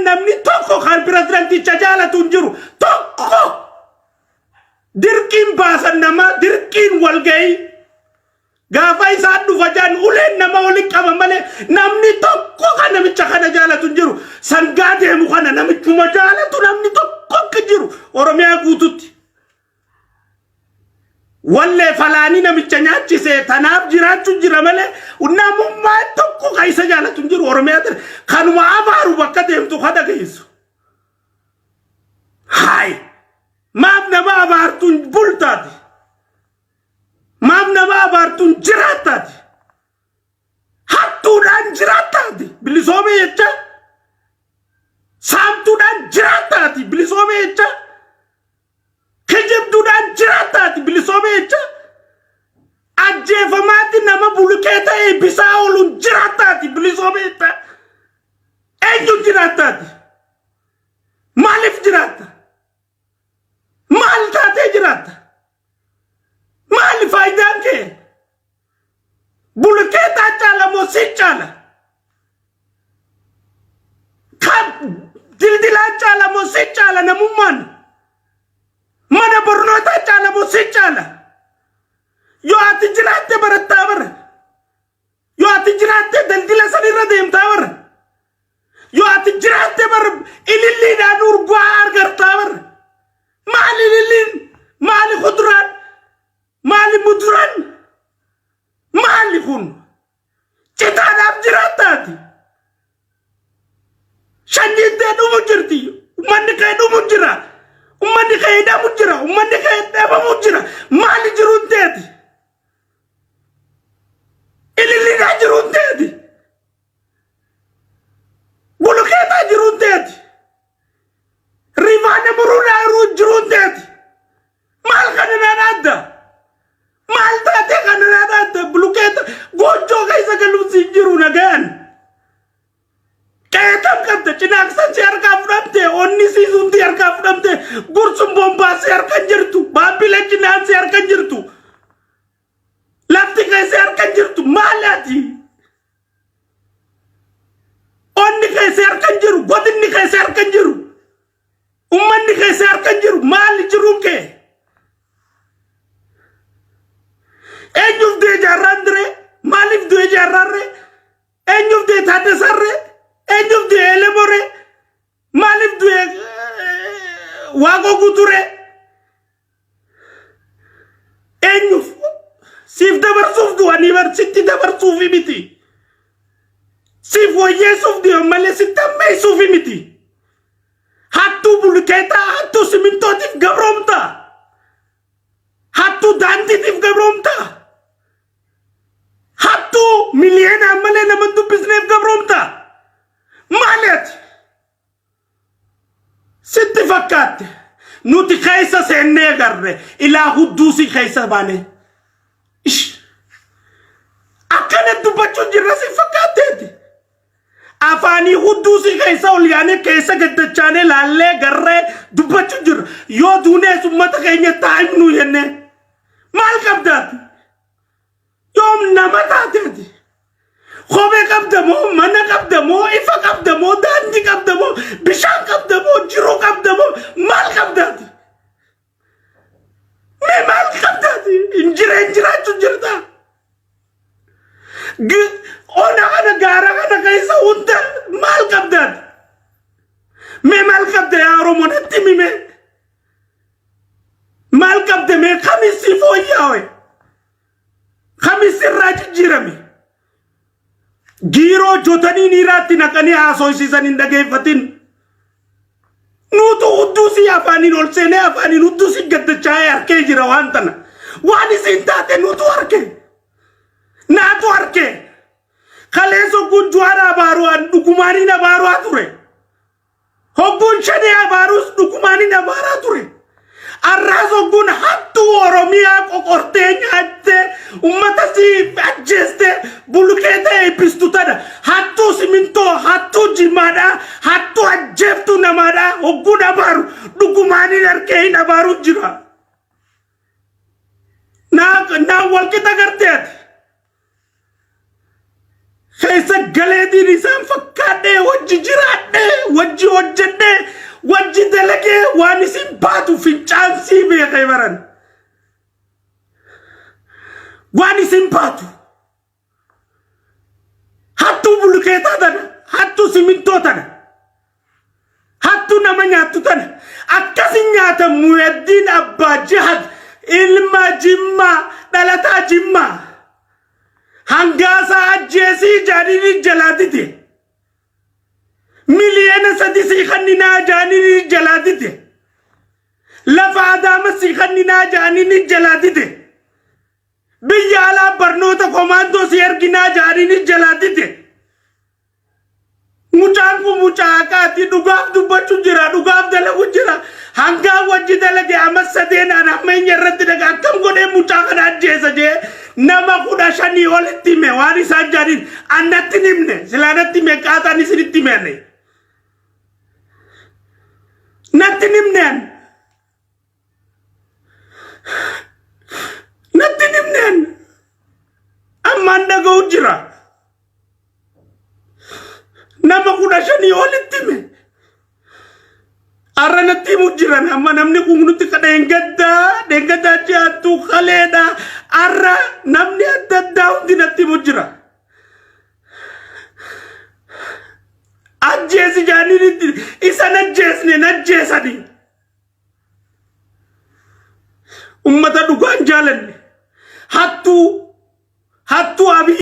namni tokko kan pirezidanticha jaalatu hin jiru tokko dirqiin baasan nama dirqiin walgahii gaafa isaan dhufa jaan uleen nama waliin qaba malee namni tokko kan namicha kana jaalatu hin jiru sangaa deemu kana namichuma jaalatu namni tokko akka jiru Oromiyaa guututti walle falaani namicha nyaachise tanaaf jiraachuu jira malee namummaa tokko kan isa jaalatu hin jiru Oromiyaa kanuma abaaru bakka deemtu kada geessu hay maaf nama abaartuun bultaati maaf nama abaartuun jiraataati hattuudhaan jiraataati bilisoomee jecha saamtuudhaan jiraataati bilisoomee jecha kijibduudhaan jiraataati bilisoomee jecha ajjeefamaatti nama bulkeeta eebbisaa ooluun jiraataati bilisoomee jecha eenyu jiraataati maaliif jiraata maal taatee jiraata maali faayidaan kee bulkeetaa caala moo si caala kan dildilaa caala moo si caala namummaan mana barnoota caala moo si caala yoo ati jiraatte barattaa bara yoo ati jiraatte daldila sanirra deemtaa bara yoo ati jiraatte bara ililliidhaan urgaa argartaa bara maali ililliin maali kuduraan maali muduraan maali kun citaadhaaf jiraattaati shanyiittee dhumu jirti ummanni kee dhumu jira ummanni kee hidhamu jira ummanni kee dhabamu jira maali jiruun teeti ililliidhaa jiruun teeti bulukeetaa jiruun teeti rifaana muruudhaa jiruun teeti maal kananaan adda maal taatee kananaan adda bulukeeta goojjoo keessa galuun siin jiru nagaan Kaitam kata cinaaksan si harkaa fudhamte onni siisuunti harkaa fudhamte gursun bombaa si harkan jirtu baabbilee cinaan si harkan jirtu lafti kee si harkan jirtu maalaati onni kee si harkan jiru godinni kee si harkan jiru ummanni kee si harkan jiru maali jiruun kee eenyuuf dee jaarraandire maaliif dee jaarraarre eenyuuf dee taaddesarre eenyuuf dee elemore maaliif dee waaqoo guuture eenyuuf siif dabarsuuf du'anii bar sitti dabarsuufi miti siif wayyeessuuf du'an malee sitti ammeessuufi miti hattuu bulkeetaa hattuu simintootiif gabroomta hattuu daandiitiif gabroomta hattuu miliyoonaa malee nama dubbisneef gabroomta maaliati sitti fakkaate nuti keessa seennee garre ilaa hudduusii keessa baane akkana dubbachuu jirra si fakkaateeti afaanii hudduusii keessa ol yaane keessa gaddachaane laallee garree dubbachuu jirra yoo duunees ummata keenya taa'imnu jenne maal qabdaati yoom nama taateeti Khobe kabdamo, mana kabdamo, ifa kabdamo, dandi kabdamo, bishan kabdamo, jiru kabdamo, mal kabdati. Me mal kabdati, injira chujirta. Ona kana gara kana kaisa unta mal kabdati. Me mal kabde yaro monatti me. Mal kabde me khamisi foyawe. Khamisi raji jirami. Giro jotani nirati nakani haso isisan indagefatin nutu uddusi afani nolsene afani uddusi gaddachaya arke jira wantana wani sintate nutu arke natu arke kaleso gunjuara baru dukumani na baru ature hogun chane baru dukumani na baru ature arrazo gun hattu oromia kokortenya atte ummata si adjeste bulukete epistutada hattu siminto hattu jimada hattu ajeftu namada oguna baru dukumani narke na baru jira na walkita garte خيس قليدي نسان فكادة وجي جرادة وجي وجدة وجي دلقة وانسين باتو في جانسي بي خيبران وانسين باتو هاتو بلوكيتا دانا هاتو سيمنتو دانا هاتو نمانياتو دانا أكاسي نياتا مهدين أبا جهد إلما جمع دلتا جمع هنگاسا جيسي جانيني جلادتي مليان سديسي خننا جانيني جلادتي لفا دامسي خننا جانيني جلادتي بيالا برنوتا كوماندو سيرگنا جانيني جلادتي mucaanku mucaakaati dhugaaf dubbachuu jira dhugaaf dalaguu jira hangaa wajji dalage amma sadeenaan amma irratti daga akkam godhee mucaa kana ajjeesa jee nama 15 olitti hime waan isaan jaaniin annatti himne silaanatti hime qaataan isinitti himenne natti himneen ammaan dhaga'uu jira nama 15 olitti hime arranatti mujiran amma namni kunutti kadengada jaatu khaleda arra namni adda hundi natti mujira ajjesi jani isa najjesani ummata dugan jalan hattu abi